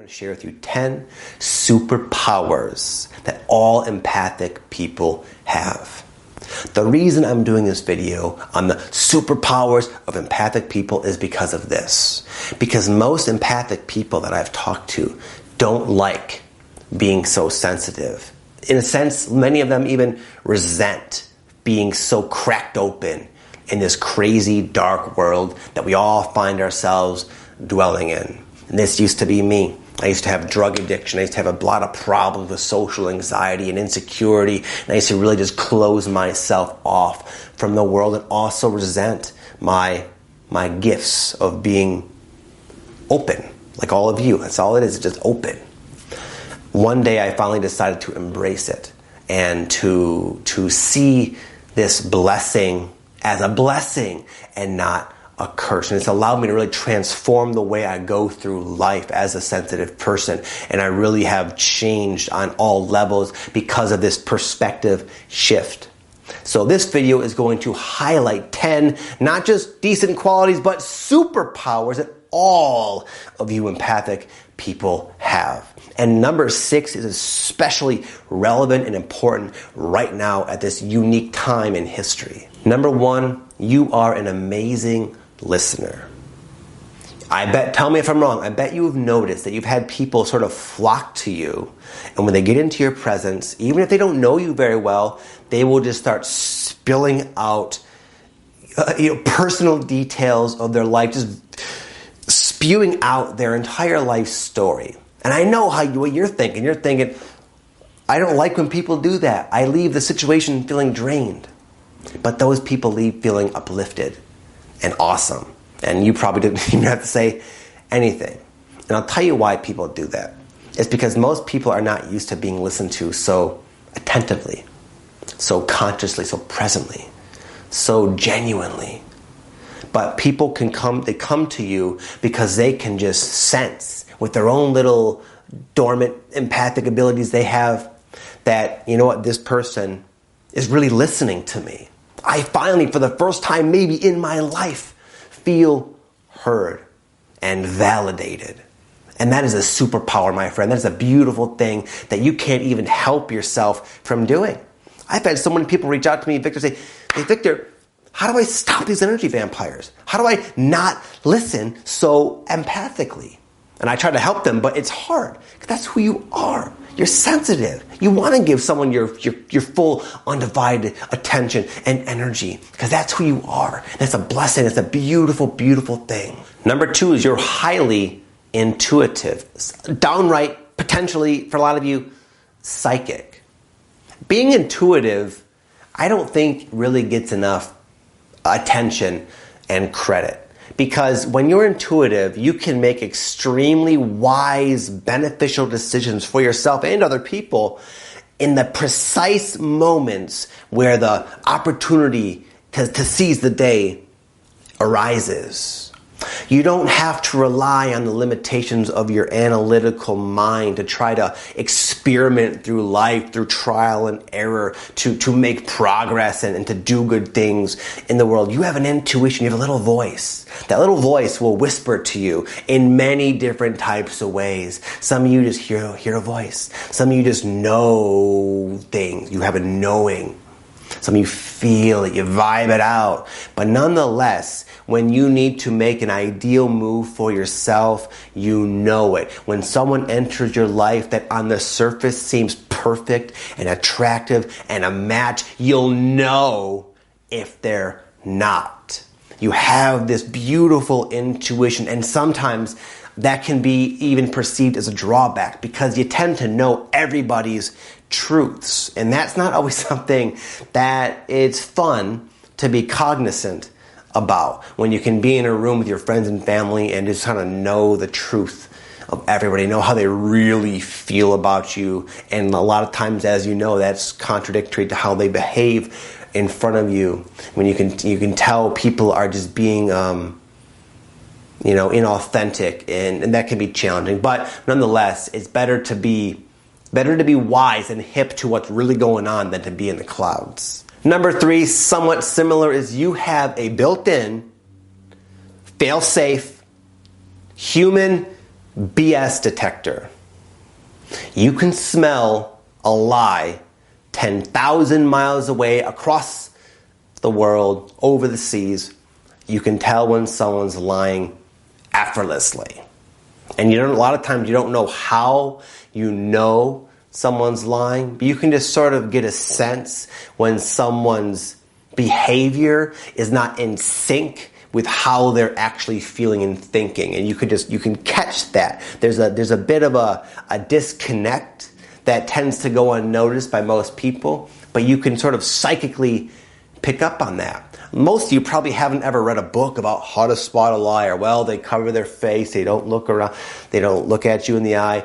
I'm going to share with you 10 superpowers that all empathic people have. The reason I'm doing this video on the superpowers of empathic people is because of this. Because most empathic people that I've talked to don't like being so sensitive. In a sense, many of them even resent being so cracked open in this crazy, dark world that we all find ourselves dwelling in. And this used to be me. I used to have drug addiction. I used to have a lot of problems with social anxiety and insecurity. And I used to really just close myself off from the world and also resent my gifts of being open. Like all of you. That's all it is. It's just open. One day I finally decided to embrace it and to see this blessing as a blessing and not a curse. And it's allowed me to really transform the way I go through life as a sensitive person. And I really have changed on all levels because of this perspective shift. So this video is going to highlight 10, not just decent qualities, but superpowers that all of you empathic people have. And number 6 is especially relevant and important right now at this unique time in history. Number 1, you are an amazing listener. Tell me if I'm wrong, I bet you have noticed that you've had people sort of flock to you, and when they get into your presence, even if they don't know you very well, they will just start spilling out personal details of their life, just spewing out their entire life story. And I know what you're thinking. You're thinking, I don't like when people do that. I leave the situation feeling drained. But those people leave feeling uplifted and awesome. And you probably didn't even have to say anything. And I'll tell you why people do that. It's because most people are not used to being listened to so attentively, so consciously, so presently, so genuinely. But people come to you because they can just sense with their own little dormant empathic abilities they have that, you know what, this person is really listening to me. I finally, for the first time maybe in my life, feel heard and validated. And that is a superpower, my friend. That is a beautiful thing that you can't even help yourself from doing. I've had so many people reach out to me, Victor, say, hey, Victor, how do I stop these energy vampires? How do I not listen so empathically? And I try to help them, but it's hard because that's who you are. You're sensitive. You want to give someone your full, undivided attention and energy because that's who you are. That's a blessing. It's a beautiful, beautiful thing. Number 2 is you're highly intuitive. Downright, potentially, for a lot of you, psychic. Being intuitive, I don't think really gets enough attention and credit. Because when you're intuitive, you can make extremely wise, beneficial decisions for yourself and other people in the precise moments where the opportunity to seize the day arises. You don't have to rely on the limitations of your analytical mind to try to experiment through life, through trial and error, to make progress and to do good things in the world. You have an intuition, you have a little voice. That little voice will whisper to you in many different types of ways. Some of you just hear a voice. Some of you just know things. You have a knowing. Some of you feel it, you vibe it out. But nonetheless, when you need to make an ideal move for yourself, you know it. When someone enters your life that on the surface seems perfect and attractive and a match, you'll know if they're not. You have this beautiful intuition, and sometimes that can be even perceived as a drawback because you tend to know everybody's truths. And that's not always something that it's fun to be cognizant about when you can be in a room with your friends and family and just kind of know the truth of everybody, know how they really feel about you. And a lot of times, as you know, that's contradictory to how they behave in front of you. When you can tell people are just being inauthentic, and that can be challenging. But nonetheless, it's better to be wise and hip to what's really going on than to be in the clouds. Number 3, somewhat similar, is you have a built-in, fail-safe, human BS detector. You can smell a lie 10,000 miles away, across the world, over the seas. You can tell when someone's lying effortlessly. And a lot of times you don't know how you know someone's lying, but you can just sort of get a sense when someone's behavior is not in sync with how they're actually feeling and thinking. And you can catch that. There's a bit of a disconnect that tends to go unnoticed by most people, but you can sort of psychically pick up on that. Most of you probably haven't ever read a book about how to spot a liar. Well, they cover their face, they don't look around, they don't look at you in the eye.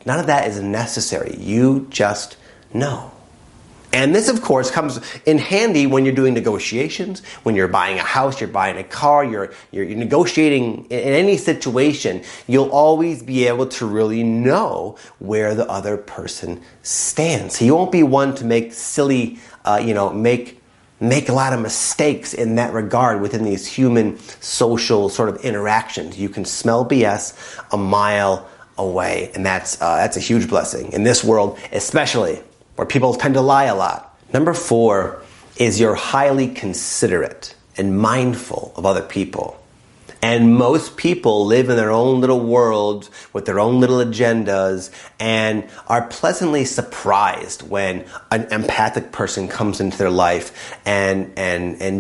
None of that is necessary. You just know. And this, of course, comes in handy when you're doing negotiations, when you're buying a house, you're buying a car, you're negotiating in any situation. You'll always be able to really know where the other person stands. So you won't be one to make silly, make a lot of mistakes in that regard within these human social sort of interactions. You can smell BS a mile away, and that's a huge blessing in this world, especially where people tend to lie a lot. Number 4 is you're highly considerate and mindful of other people. And most people live in their own little world with their own little agendas and are pleasantly surprised when an empathic person comes into their life and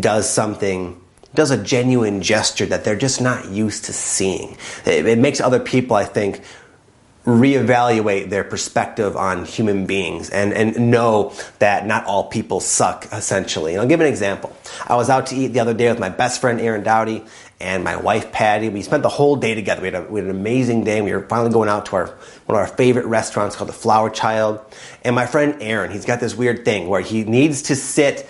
does a genuine gesture that they're just not used to seeing. It makes other people, I think, reevaluate their perspective on human beings and know that not all people suck, essentially. And I'll give an example. I was out to eat the other day with my best friend Aaron Dowdy and my wife Patty. We spent the whole day together. We had an amazing day. We were finally going out to one of our favorite restaurants called the Flower Child. And my friend Aaron, he's got this weird thing where he needs to sit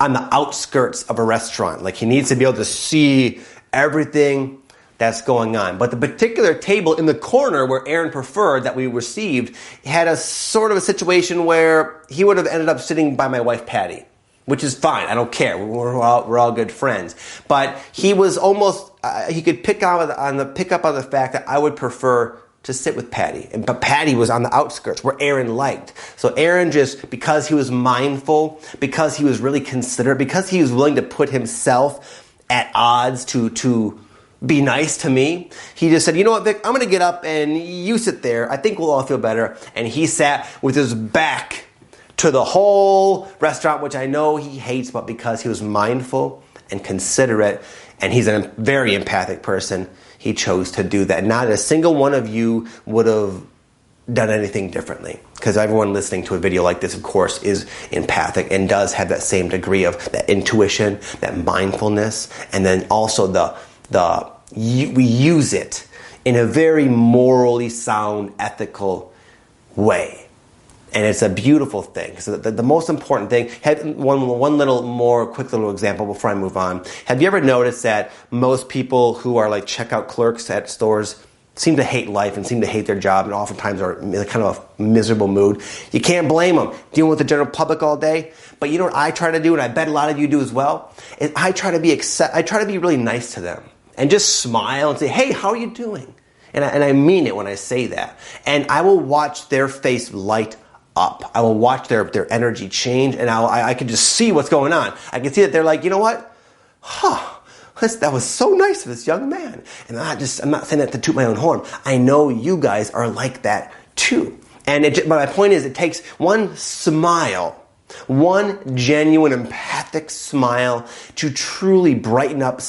on the outskirts of a restaurant. Like, he needs to be able to see everything that's going on. But the particular table in the corner where Aaron preferred that we received had a sort of a situation where he would have ended up sitting by my wife Patty, which is fine. I don't care. We're all good friends. But he was almost, he could pick up on the fact that I would prefer to sit with Patty. But Patty was on the outskirts where Aaron liked. So Aaron just, because he was mindful, because he was really considerate, because he was willing to put himself at odds to be nice to me, he just said, you know what, Vic, I'm going to get up and you sit there. I think we'll all feel better. And he sat with his back to the whole restaurant, which I know he hates, but because he was mindful and considerate, and he's a very empathic person, he chose to do that. Not a single one of you would have done anything differently, because everyone listening to a video like this, of course, is empathic and does have that same degree of that intuition, that mindfulness, and then also we use it in a very morally sound, ethical way. And it's a beautiful thing. So the most important thing, one quick little example before I move on. Have you ever noticed that most people who are like checkout clerks at stores seem to hate life and seem to hate their job and oftentimes are in kind of a miserable mood? You can't blame them. Dealing with the general public all day. But you know what I try to do, and I bet a lot of you do as well, is I try to be really nice to them and just smile and say, hey, how are you doing? And I mean it when I say that. And I will watch their face light up. I will watch their energy change, and I can just see what's going on. I can see that they're like, you know what? That was so nice of this young man. And I'm not saying that to toot my own horn. I know you guys are like that too. But my point is, it takes one smile, one genuine empathic smile, to truly brighten up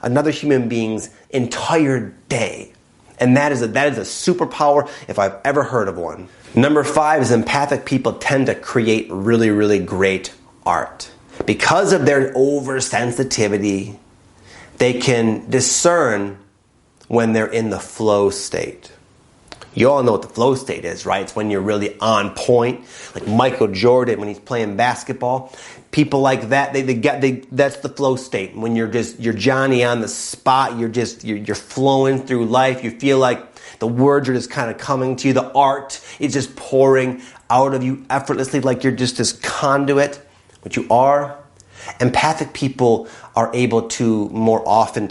another human being's entire day. And that is a superpower if I've ever heard of one. Number 5 is empathic people tend to create really, really great art. Because of their oversensitivity, they can discern when they're in the flow state. You all know what the flow state is, right? It's when you're really on point, like Michael Jordan when he's playing basketball. People like that, that's the flow state. When you're Johnny on the spot, you're flowing through life. You feel like the words are just kind of coming to you. The art is just pouring out of you effortlessly, like you're just this conduit, which you are. Empathic people are able to more often,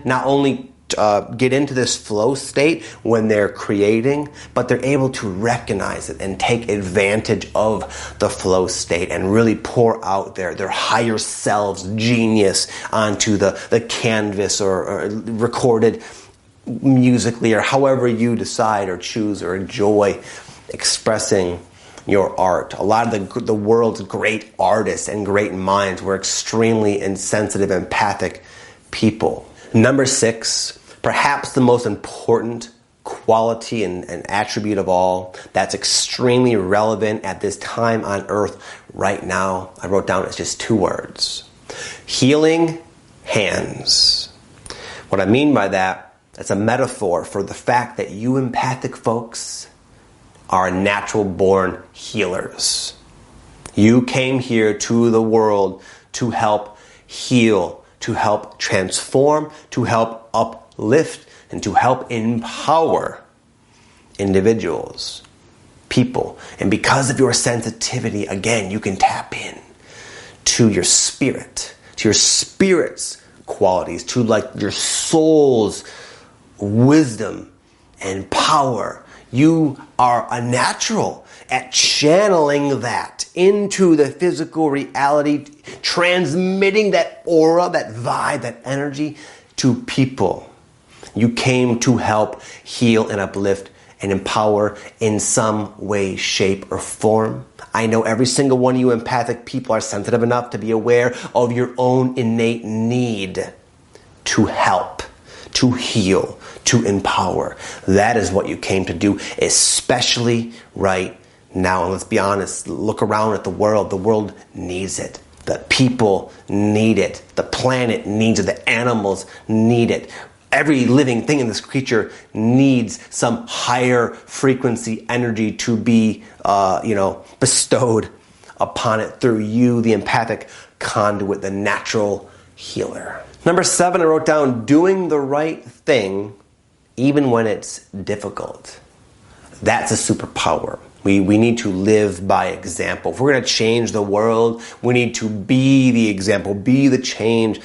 not only get into this flow state when they're creating, but they're able to recognize it and take advantage of the flow state and really pour out their higher selves genius onto the canvas or recorded musically, or however you decide or choose or enjoy expressing your art. A lot of the world's great artists and great minds were extremely insensitive, empathic people. Number 6, perhaps the most important quality and attribute of all that's extremely relevant at this time on earth right now, I wrote down, it's just 2 words. Healing hands. What I mean by that, it's a metaphor for the fact that you empathic folks are natural born healers. You came here to the world to help heal, to help transform, to help uplift, and to help empower individuals, people. And because of your sensitivity, again, you can tap in to your spirit, to your spirit's qualities, to like your soul's wisdom and power. You are a natural at channeling that into the physical reality, transmitting that aura, that vibe, that energy to people. You came to help heal and uplift and empower in some way, shape, or form. I know every single one of you empathic people are sensitive enough to be aware of your own innate need to help, to heal, to empower. That is what you came to do, especially right now. And let's be honest, look around at the world. The world needs it. The people need it. The planet needs it. The animals need it. Every living thing in this creature needs some higher frequency energy to be, bestowed upon it through you, the empathic conduit, the natural healer. Number 7, I wrote down, doing the right thing even when it's difficult. That's a superpower. We need to live by example. If we're going to change the world, we need to be the example, be the change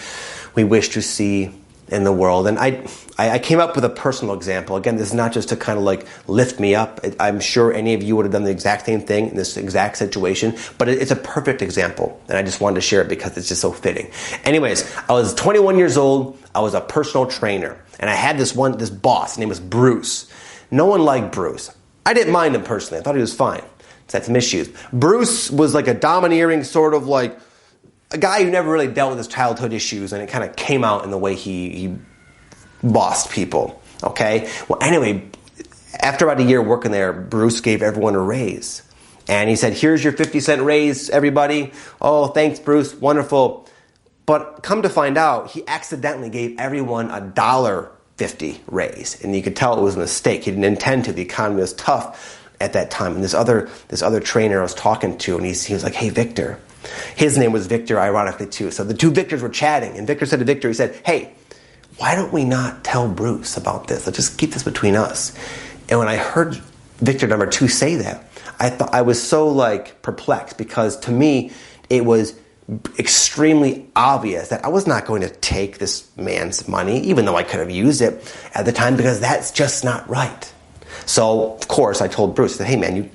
we wish to see in the world. And I came up with a personal example. Again, this is not just to kind of like lift me up. I'm sure any of you would have done the exact same thing in this exact situation, but it's a perfect example. And I just wanted to share it because it's just so fitting. Anyways, I was 21 years old. I was a personal trainer. And I had this boss. His name was Bruce. No one liked Bruce. I didn't mind him personally. I thought he was fine. Just had some issues. Bruce was like a domineering sort of like a guy who never really dealt with his childhood issues, and it kind of came out in the way he bossed people. Okay? Well, anyway, after about a year working there, Bruce gave everyone a raise. And he said, here's your 50-cent raise, everybody. Oh, thanks, Bruce. Wonderful. But come to find out, he accidentally gave everyone a $1.50 raise. And you could tell it was a mistake. He didn't intend to. The economy was tough at that time. And this other trainer I was talking to, and he was like, hey, Victor. His name was Victor, ironically, too. So the 2 Victors were chatting. And Victor said to Victor, he said, hey, why don't we not tell Bruce about this? Let's just keep this between us. And when I heard Victor number 2 say that, I was so like perplexed, because to me, it was extremely obvious that I was not going to take this man's money, even though I could have used it at the time, because that's just not right. So, of course, I told Bruce, hey man, you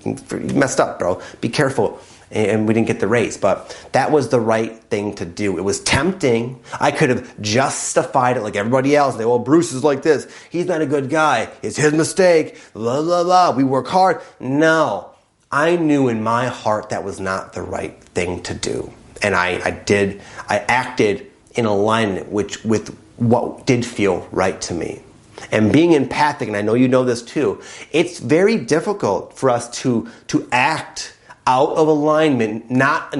messed up, bro. Be careful. And we didn't get the raise, but that was the right thing to do. It was tempting. I could have justified it like everybody else. Well, Bruce is like this. He's not a good guy. It's his mistake. Blah, blah, blah. We work hard. No. I knew in my heart that was not the right thing to do. And I acted in alignment with what did feel right to me. And being empathic, and I know you know this too, it's very difficult for us to act out of alignment, not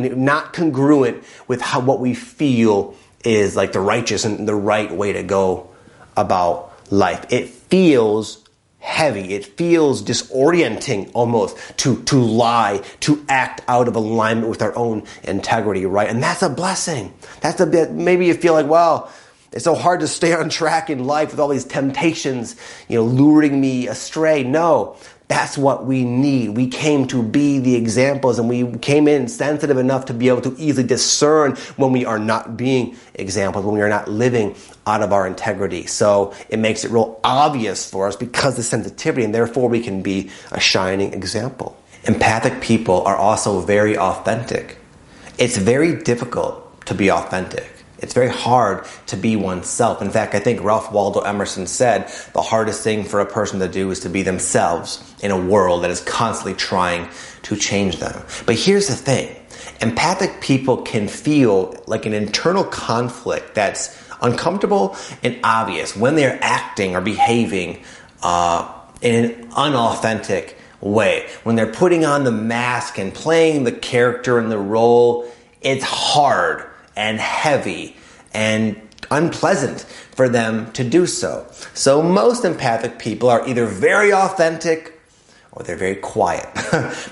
congruent with what we feel is like the righteous and the right way to go about life. It feels heavy. It feels disorienting almost to lie, to act out of alignment with our own integrity, right? And that's a blessing. That's a bit, maybe you feel like, wow, it's so hard to stay on track in life with all these temptations, luring me astray. No, That's what we need. We came to be the examples, and we came in sensitive enough to be able to easily discern when we are not being examples, when we are not living out of our integrity. So it makes it real obvious for us because of the sensitivity, and therefore we can be a shining example. Empathic people are also very authentic. It's very difficult to be authentic. It's very hard to be oneself. In fact, I think Ralph Waldo Emerson said the hardest thing for a person to do is to be themselves in a world that is constantly trying to change them. But here's the thing. Empathic people can feel like an internal conflict that's uncomfortable and obvious when they're acting or behaving in an unauthentic way. When they're putting on the mask and playing the character and the role, it's hard and heavy and unpleasant for them to do so. So most empathic people are either very authentic or they're very quiet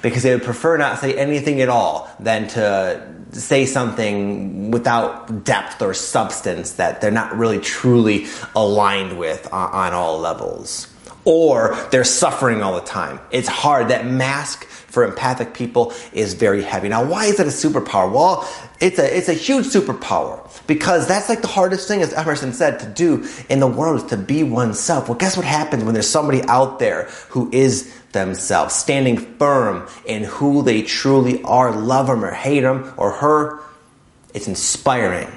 because they would prefer not to say anything at all than to say something without depth or substance that they're not really truly aligned with on all levels. Or they're suffering all the time. It's hard. That mask for empathic people is very heavy. Now, why is it a superpower? Well, it's a huge superpower because that's like the hardest thing, as Emerson said, to do in the world is to be oneself. Well, guess what happens when there's somebody out there who is themselves, standing firm in who they truly are, love them or hate them or her? It's inspiring.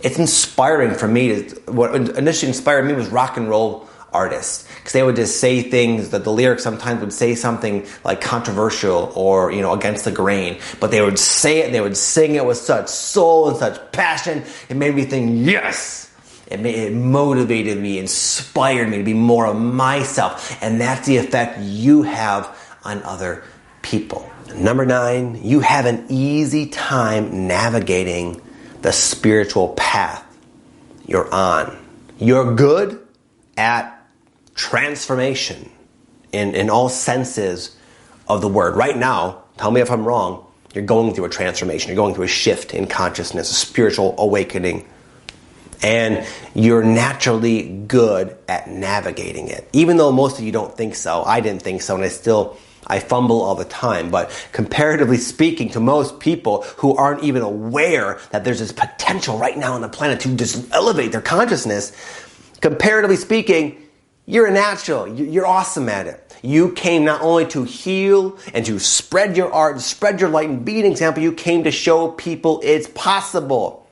It's inspiring for me. What initially inspired me was rock and roll artists, because they would just say things that the lyrics sometimes would say something like controversial or against the grain, but they would say it, they would sing it with such soul and such passion. It made me think, yes. It motivated me, inspired me to be more of myself, and that's the effect you have on other people. Number 9, you have an easy time navigating the spiritual path you're on. You're good at transformation in all senses of the word. Right now, tell me if I'm wrong, you're going through a transformation. You're going through a shift in consciousness, a spiritual awakening. And you're naturally good at navigating it. Even though most of you don't think so, I didn't think so, and I fumble all the time. But comparatively speaking to most people who aren't even aware that there's this potential right now on the planet to just elevate their consciousness, comparatively speaking, you're a natural. You're awesome at it. You came not only to heal and to spread your art, spread your light and be an example, you came to show people it's possible.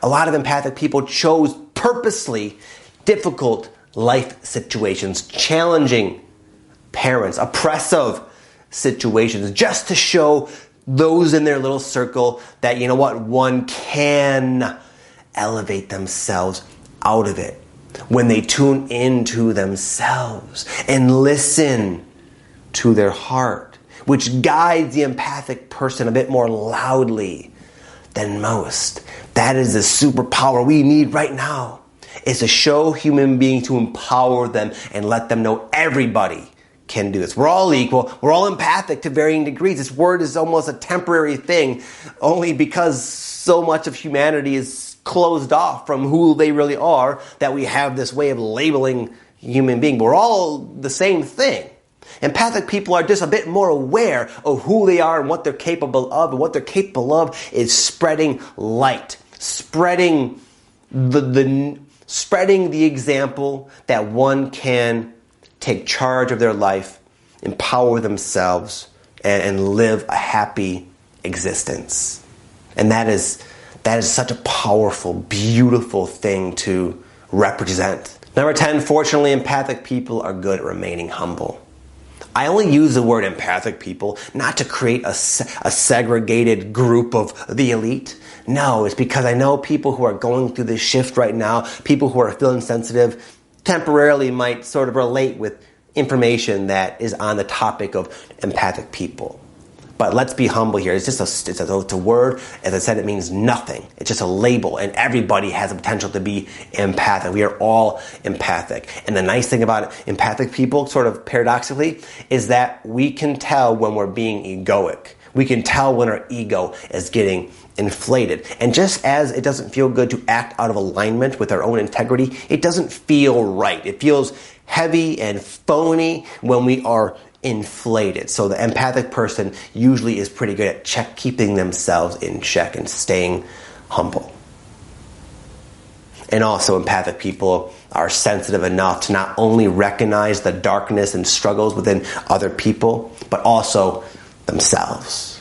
A lot of empathic people chose purposely difficult life situations, challenging parents, oppressive situations, just to show those in their little circle that, one can elevate themselves out of it. When they tune into themselves and listen to their heart, which guides the empathic person a bit more loudly than most. That is the superpower we need right now, is to show human beings, to empower them and let them know everybody can do this. We're all equal. We're all empathic to varying degrees. This word is almost a temporary thing, only because so much of humanity is closed off from who they really are that we have this way of labeling human being. We're all the same thing. Empathic people are just a bit more aware of who they are and what they're capable of, and what they're capable of is spreading light, spreading the example that one can take charge of their life, empower themselves, and live a happy existence. And that is such a powerful, beautiful thing to represent. Number 10, fortunately, empathic people are good at remaining humble. I only use the word empathic people not to create a segregated group of the elite. No, it's because I know people who are going through this shift right now, people who are feeling sensitive, temporarily might sort of relate with information that is on the topic of empathic people. But let's be humble here. It's a word. As I said, it means nothing. It's just a label, and everybody has the potential to be empathic. We are all empathic. And the nice thing about empathic people, sort of paradoxically, is that we can tell when we're being egoic. We can tell when our ego is getting inflated. And just as it doesn't feel good to act out of alignment with our own integrity, it doesn't feel right. It feels heavy and phony when we are inflated. So the empathic person usually is pretty good at keeping themselves in check and staying humble. And also empathic people are sensitive enough to not only recognize the darkness and struggles within other people, but also themselves.